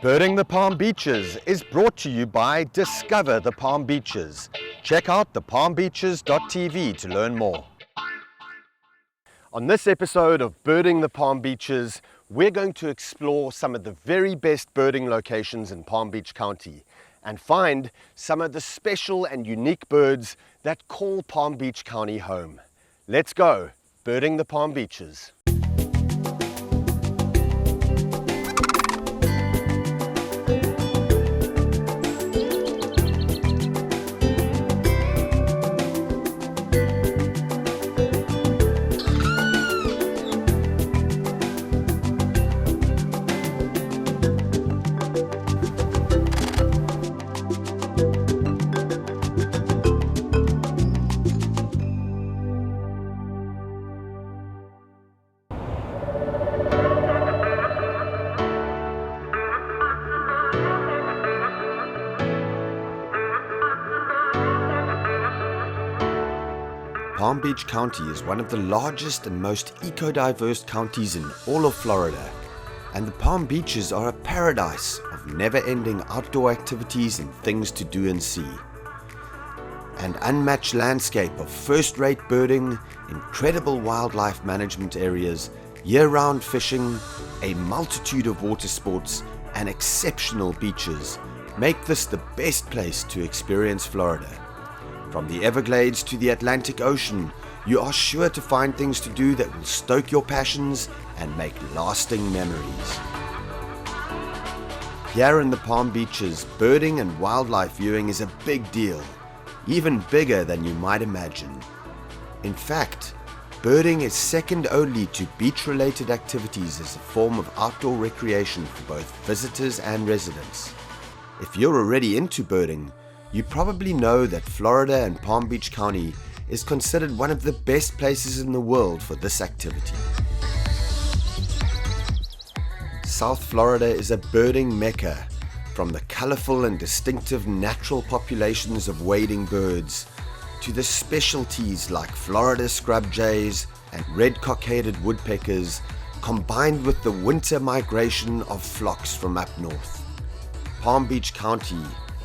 Birding the Palm Beaches is brought to you by Discover the Palm Beaches. Check out thepalmbeaches.tv to learn more. On this episode of Birding the Palm Beaches, we're going to explore some of the very best birding locations in Palm Beach County and find some of the special and unique birds that call Palm Beach County home. Let's go, Birding the Palm Beaches. Palm Beach County is one of the largest and most eco-diverse counties in all of Florida, and the Palm Beaches are a paradise of never-ending outdoor activities and things to do and see. An unmatched landscape of first-rate birding, incredible wildlife management areas, year-round fishing, a multitude of water sports, and exceptional beaches make this the best place to experience Florida. From the Everglades to the Atlantic Ocean, you are sure to find things to do that will stoke your passions and make lasting memories. Here in the Palm Beaches, birding and wildlife viewing is a big deal, even bigger than you might imagine. In fact, birding is second only to beach-related activities as a form of outdoor recreation for both visitors and residents. If you're already into birding, you probably know that Florida and Palm Beach County is considered one of the best places in the world for this activity. South Florida is a birding mecca, from the colorful and distinctive natural populations of wading birds to the specialties like Florida scrub jays and red-cockaded woodpeckers, combined with the winter migration of flocks from up north. Palm Beach County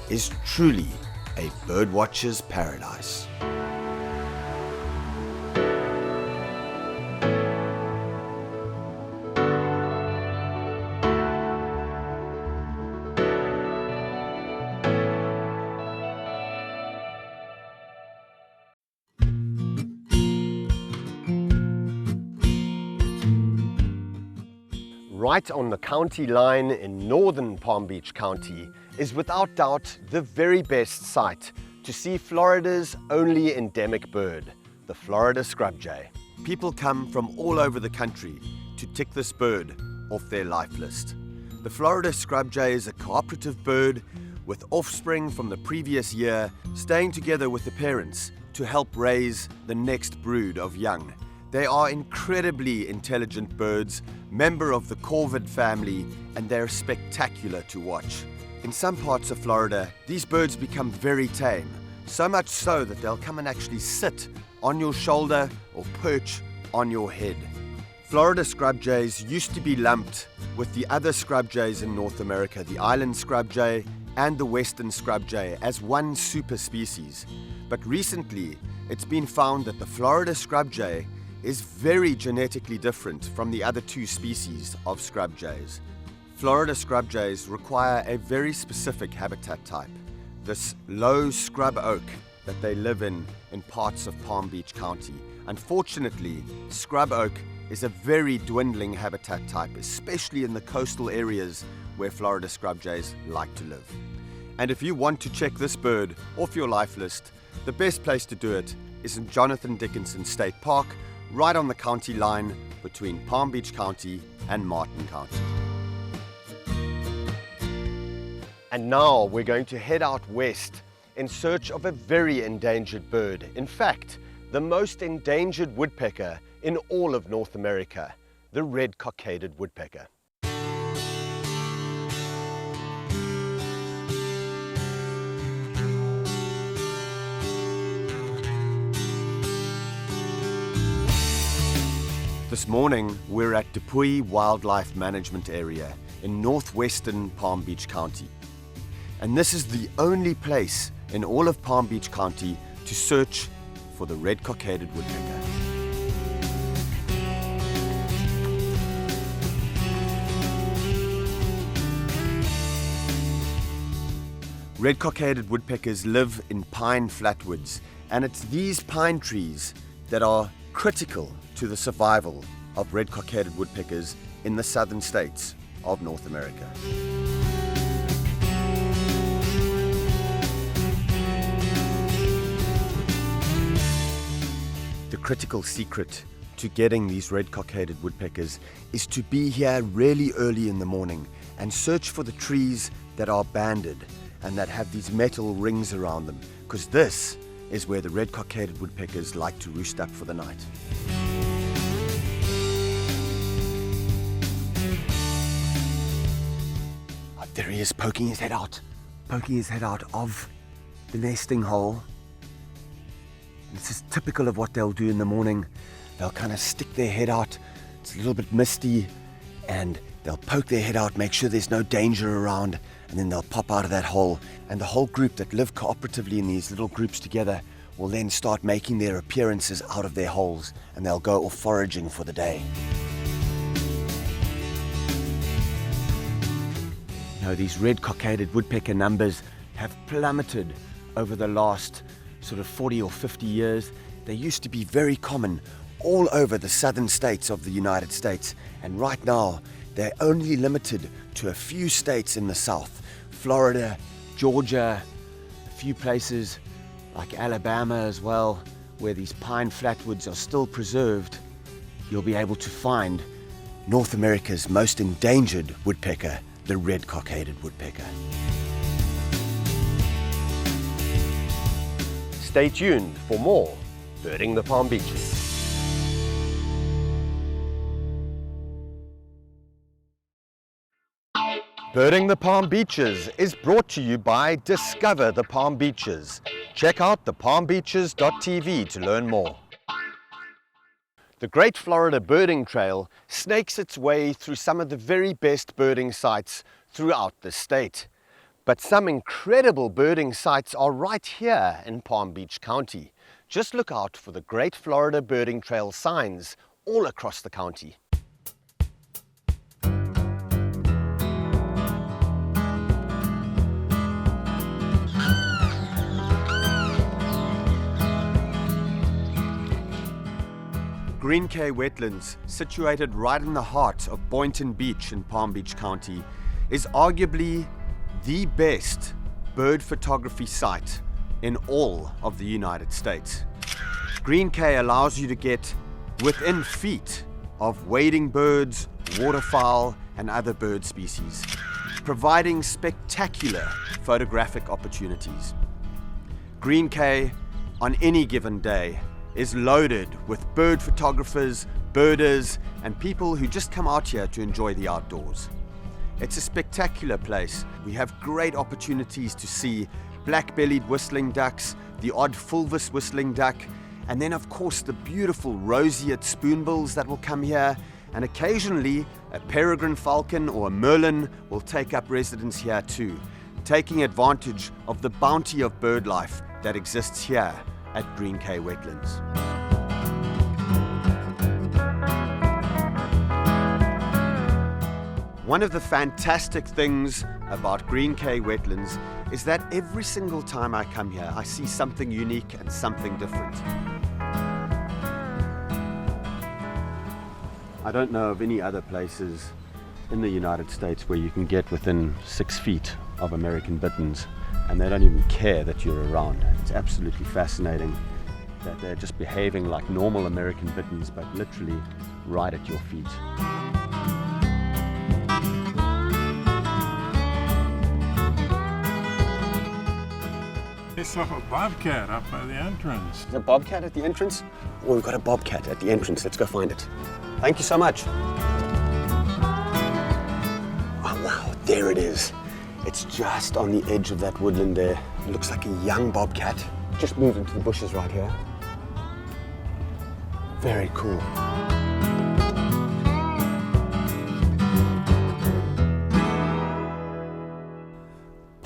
is truly a birdwatcher's paradise. Right on the county line in northern Palm Beach County is without doubt the very best site to see Florida's only endemic bird, the Florida scrub jay. People come from all over the country to tick this bird off their life list. The Florida scrub jay is a cooperative bird with offspring from the previous year staying together with the parents to help raise the next brood of young. They are incredibly intelligent birds, member of the corvid family, and they're spectacular to watch. In some parts of Florida, these birds become very tame, so much so that they'll come and actually sit on your shoulder or perch on your head. Florida scrub jays used to be lumped with the other scrub jays in North America, the island scrub jay and the western scrub jay, as one super species. But recently, it's been found that the Florida scrub jay is very genetically different from the other two species of scrub jays. Florida scrub jays require a very specific habitat type, this low scrub oak that they live in parts of Palm Beach County. Unfortunately, scrub oak is a very dwindling habitat type, especially in the coastal areas where Florida scrub jays like to live. And if you want to check this bird off your life list, the best place to do it is in Jonathan Dickinson State Park, right on the county line between Palm Beach County and Martin County. And now we're going to head out west in search of a very endangered bird. In fact, the most endangered woodpecker in all of North America, the red-cockaded woodpecker. This morning, we're at Dupuy Wildlife Management Area in northwestern Palm Beach County. And this is the only place in all of Palm Beach County to search for the red-cockaded woodpecker. Red-cockaded woodpeckers live in pine flatwoods, and it's these pine trees that are critical to the survival of red-cockaded woodpeckers in the southern states of North America. The critical secret to getting these red-cockaded woodpeckers is to be here really early in the morning and search for the trees that are banded and that have these metal rings around them, because this is where the red-cockaded woodpeckers like to roost up for the night. Oh, there he is, poking his head out of the nesting hole. This is typical of what they'll do in the morning. They'll kind of stick their head out. It's a little bit misty, and they'll poke their head out, make sure there's no danger around, and then they'll pop out of that hole. And the whole group that live cooperatively in these little groups together will then start making their appearances out of their holes, and they'll go off foraging for the day. Now, these red-cockaded woodpecker numbers have plummeted over the last sort of 40 or 50 years. They used to be very common all over the southern states of the United States, and right now they're only limited to a few states in the south. Florida, Georgia, a few places like Alabama as well, where these pine flatwoods are still preserved. You'll be able to find North America's most endangered woodpecker, the red-cockaded woodpecker. Stay tuned for more Birding the Palm Beaches. Birding the Palm Beaches is brought to you by Discover the Palm Beaches. Check out thepalmbeaches.tv to learn more. The Great Florida Birding Trail snakes its way through some of the very best birding sites throughout the state. But some incredible birding sites are right here in Palm Beach County. Just look out for the Great Florida Birding Trail signs all across the county. Green Cay Wetlands, situated right in the heart of Boynton Beach in Palm Beach County, is arguably the best bird photography site in all of the United States. Green Cay allows you to get within feet of wading birds, waterfowl, and other bird species, providing spectacular photographic opportunities. Green Cay, on any given day, is loaded with bird photographers, birders, and people who just come out here to enjoy the outdoors. It's a spectacular place. We have great opportunities to see black-bellied whistling ducks, the odd fulvous whistling duck, and then of course the beautiful roseate spoonbills that will come here, and occasionally a peregrine falcon or a merlin will take up residence here too, taking advantage of the bounty of bird life that exists here at Green Cay Wetlands. One of the fantastic things about Green Cay Wetlands is that every single time I come here, I see something unique and something different. I don't know of any other places in the United States where you can get within 6 feet of American bitterns and they don't even care that you're around. It's absolutely fascinating that they're just behaving like normal American bitterns, but literally right at your feet. I saw a bobcat up by the entrance. Is there a bobcat at the entrance? Oh, we've got a bobcat at the entrance. Let's go find it. Thank you so much. Oh, wow, there it is. It's just on the edge of that woodland there. It looks like a young bobcat. Just moved into the bushes right here. Very cool.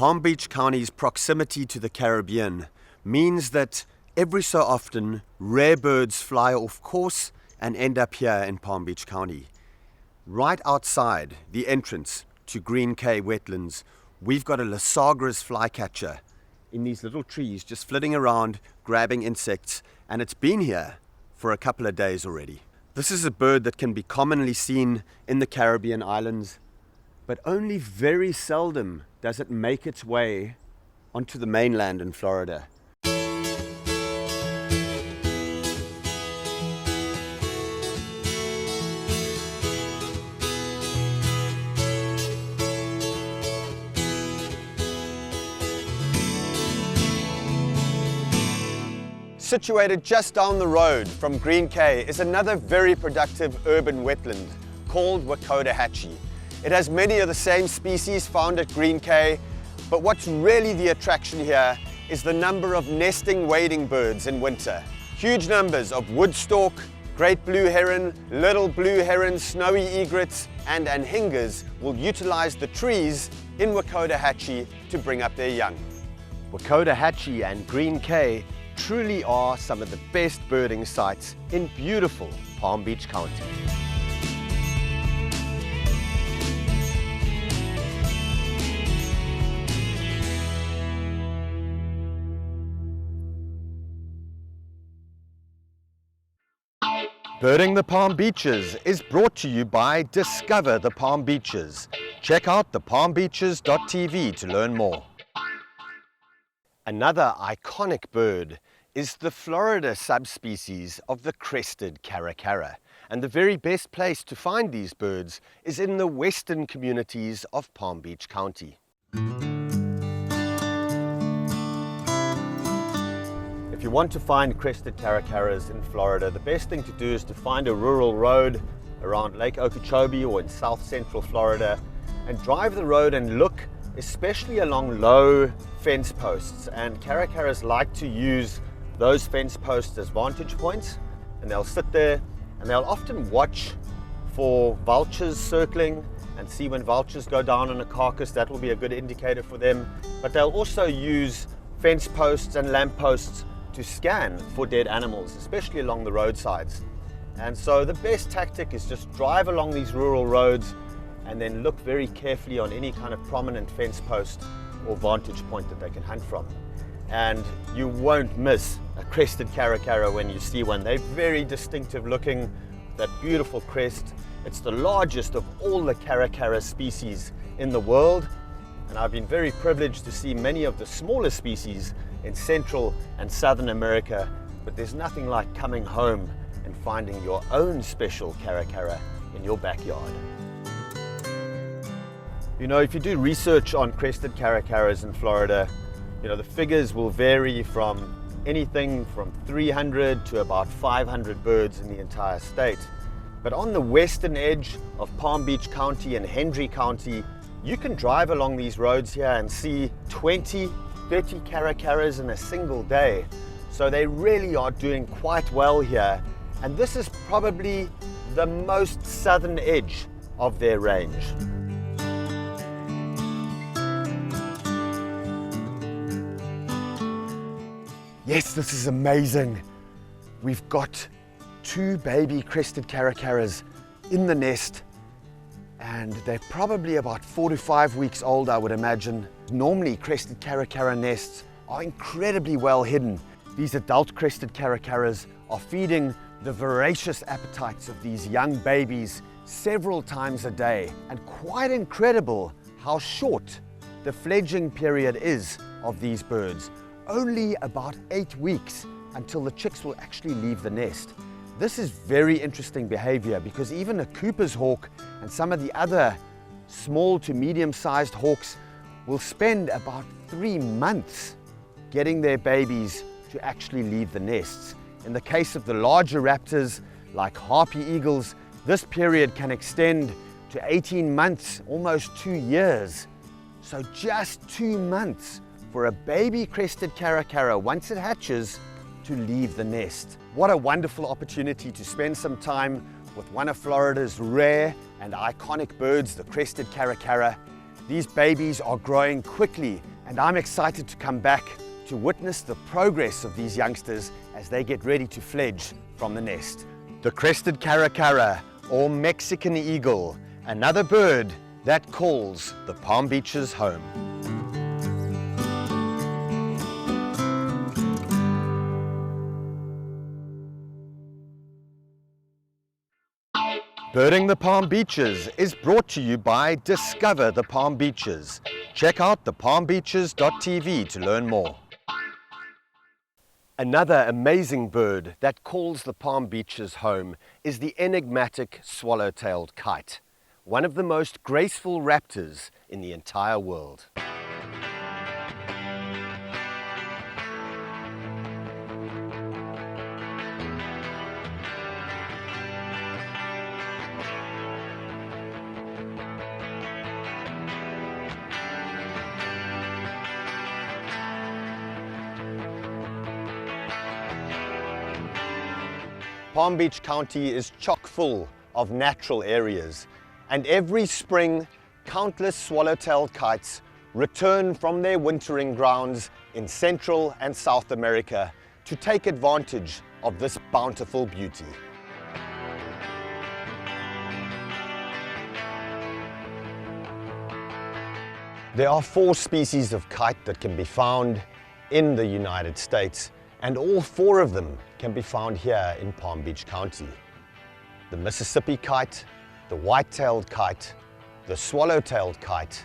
Palm Beach County's proximity to the Caribbean means that every so often rare birds fly off course and end up here in Palm Beach County. Right outside the entrance to Green Cay wetlands, we've got a Lasagras flycatcher in these little trees just flitting around grabbing insects, and it's been here for a couple of days already. This is a bird that can be commonly seen in the Caribbean islands, but only very seldom does it make its way onto the mainland in Florida. Situated just down the road from Green Cay is another very productive urban wetland called Wakota-Hatchie. It has many of the same species found at Green Cay, but what's really the attraction here is the number of nesting wading birds in winter. Huge numbers of woodstock, great blue heron, little blue heron, snowy egrets and anhingas will utilize the trees in Wakota-Hatchie to bring up their young. Wakota-Hatchie and Green Cay truly are some of the best birding sites in beautiful Palm Beach County. Birding the Palm Beaches is brought to you by Discover the Palm Beaches. Check out thepalmbeaches.tv to learn more. Another iconic bird is the Florida subspecies of the crested caracara. And the very best place to find these birds is in the western communities of Palm Beach County. If you want to find crested caracaras in Florida, the best thing to do is to find a rural road around Lake Okeechobee or in south central Florida and drive the road and look especially along low fence posts. And caracaras like to use those fence posts as vantage points, and they'll sit there and they'll often watch for vultures circling and see when vultures go down on a carcass. That will be a good indicator for them. But they'll also use fence posts and lamp posts to scan for dead animals, especially along the roadsides. And so the best tactic is just drive along these rural roads and then look very carefully on any kind of prominent fence post or vantage point that they can hunt from. And you won't miss a crested caracara when you see one. They're very distinctive looking, that beautiful crest. It's the largest of all the caracara species in the world. And I've been very privileged to see many of the smaller species in Central and Southern America, but there's nothing like coming home and finding your own special caracara in your backyard. You know, if you do research on crested caracaras in Florida, you know, the figures will vary from anything from 300 to about 500 birds in the entire state. But on the western edge of Palm Beach County and Hendry County, you can drive along these roads here and see 20, 30 caracaras in a single day. So they really are doing quite well here. And this is probably the most southern edge of their range. Yes, this is amazing. We've got 2 baby crested caracaras in the nest, and they're probably about 4 to 5 weeks old, I would imagine. Normally, crested caracara nests are incredibly well hidden. These adult crested caracaras are feeding the voracious appetites of these young babies several times a day, and quite incredible how short the fledging period is of these birds. Only about 8 weeks until the chicks will actually leave the nest. This is very interesting behavior because even a Cooper's hawk and some of the other small to medium-sized hawks will spend about 3 months getting their babies to actually leave the nests. In the case of the larger raptors like harpy eagles, this period can extend to 18 months, almost 2 years. So just 2 months for a baby crested caracara, once it hatches, to leave the nest. What a wonderful opportunity to spend some time with one of Florida's rare and iconic birds, the crested caracara. These babies are growing quickly And I'm excited to come back to witness the progress of these youngsters as they get ready to fledge from the nest. The crested caracara, or Mexican eagle, another bird that calls the Palm Beaches home. Birding the Palm Beaches is brought to you by Discover the Palm Beaches. Check out thepalmbeaches.tv to learn more. Another amazing bird that calls the Palm Beaches home is the enigmatic swallow-tailed kite, one of the most graceful raptors in the entire world. Palm Beach County is chock full of natural areas, and every spring countless swallow-tailed kites return from their wintering grounds in Central and South America to take advantage of this bountiful beauty. There are 4 species of kite that can be found in the United States, and all 4 of them can be found here in Palm Beach County. The Mississippi kite, the white-tailed kite, the swallow-tailed kite,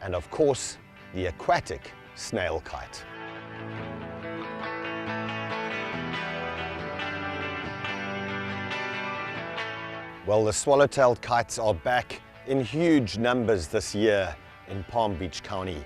and of course, the aquatic snail kite. Well, the swallow-tailed kites are back in huge numbers this year in Palm Beach County,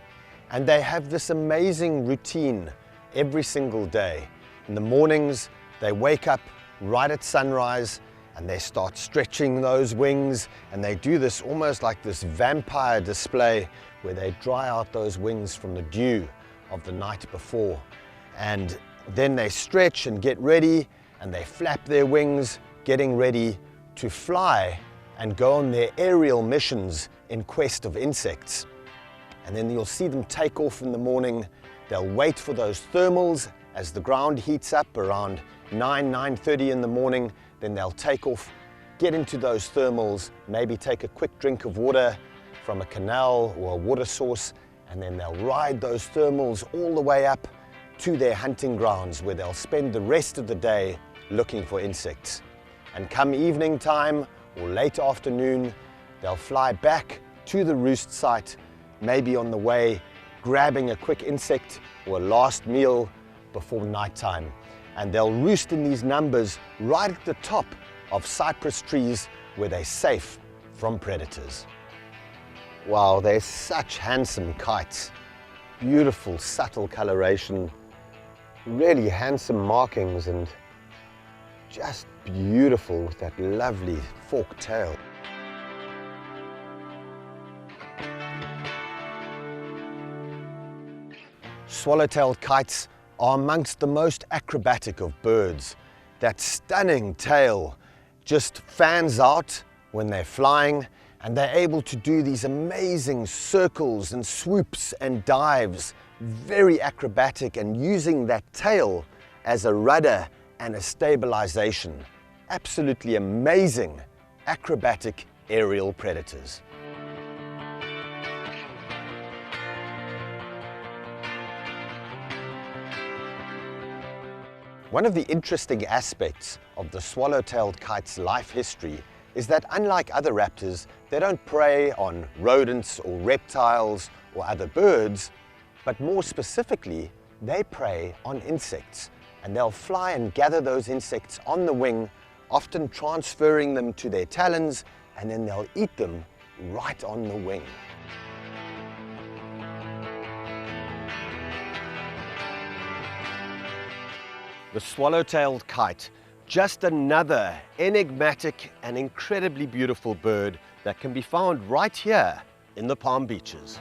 and they have this amazing routine every single day. In the mornings, they wake up right at sunrise and they start stretching those wings, and they do this almost like this vampire display where they dry out those wings from the dew of the night before. And then they stretch and get ready, and they flap their wings, getting ready to fly and go on their aerial missions in quest of insects. And then you'll see them take off in the morning. They'll wait for those thermals as the ground heats up around 9:30 in the morning. Then they'll take off, get into those thermals, maybe take a quick drink of water from a canal or a water source, and then they'll ride those thermals all the way up to their hunting grounds, where they'll spend the rest of the day looking for insects. And come evening time or late afternoon, they'll fly back to the roost site, maybe on the way grabbing a quick insect or a last meal before nighttime. And they'll roost in these numbers right at the top of cypress trees where they're safe from predators. Wow, they're such handsome kites. Beautiful, subtle coloration, really handsome markings, and just beautiful with that lovely forked tail. Swallow-tailed kites are amongst the most acrobatic of birds. That stunning tail just fans out when they're flying, and they're able to do these amazing circles and swoops and dives, very acrobatic, and using that tail as a rudder and a stabilization. Absolutely amazing acrobatic aerial predators. One of the interesting aspects of the swallow-tailed kite's life history is that, unlike other raptors, they don't prey on rodents or reptiles or other birds, but more specifically, they prey on insects. And they'll fly and gather those insects on the wing, often transferring them to their talons, and then they'll eat them right on the wing. The swallow-tailed kite, just another enigmatic and incredibly beautiful bird that can be found right here in the Palm Beaches.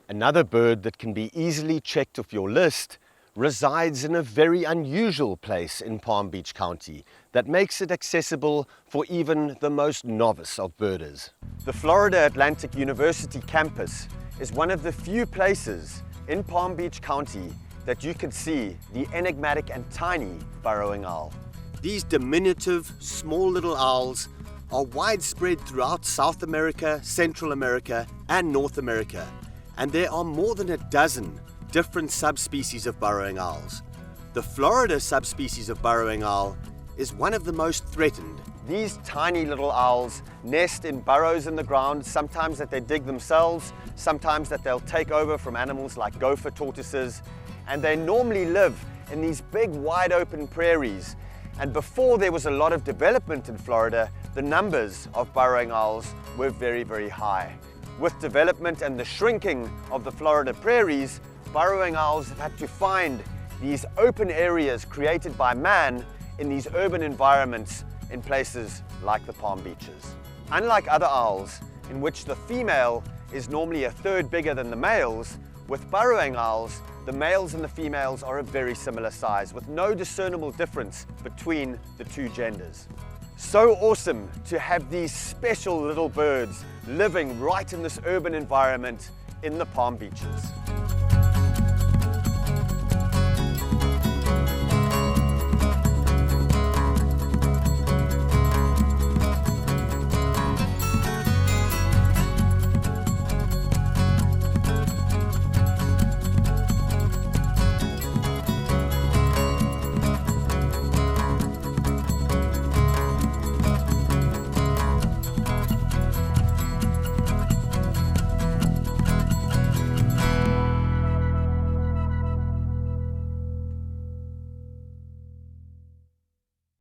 Another bird that can be easily checked off your list resides in a very unusual place in Palm Beach County that makes it accessible for even the most novice of birders. The Florida Atlantic University campus is one of the few places in Palm Beach County that you can see the enigmatic and tiny burrowing owl. These diminutive, small little owls are widespread throughout South America, Central America, and North America, and there are more than a dozen different subspecies of burrowing owls. The Florida subspecies of burrowing owl is one of the most threatened. These tiny little owls nest in burrows in the ground, sometimes that they dig themselves, sometimes that they'll take over from animals like gopher tortoises, and they normally live in these big wide open prairies. And before there was a lot of development in Florida, the numbers of burrowing owls were very, very high. With development and the shrinking of the Florida prairies, burrowing owls have had to find these open areas created by man in these urban environments in places like the Palm Beaches. Unlike other owls, in which the female is normally a third bigger than the males, with burrowing owls, the males and the females are a very similar size, with no discernible difference between the two genders. So awesome to have these special little birds living right in this urban environment in the Palm Beaches.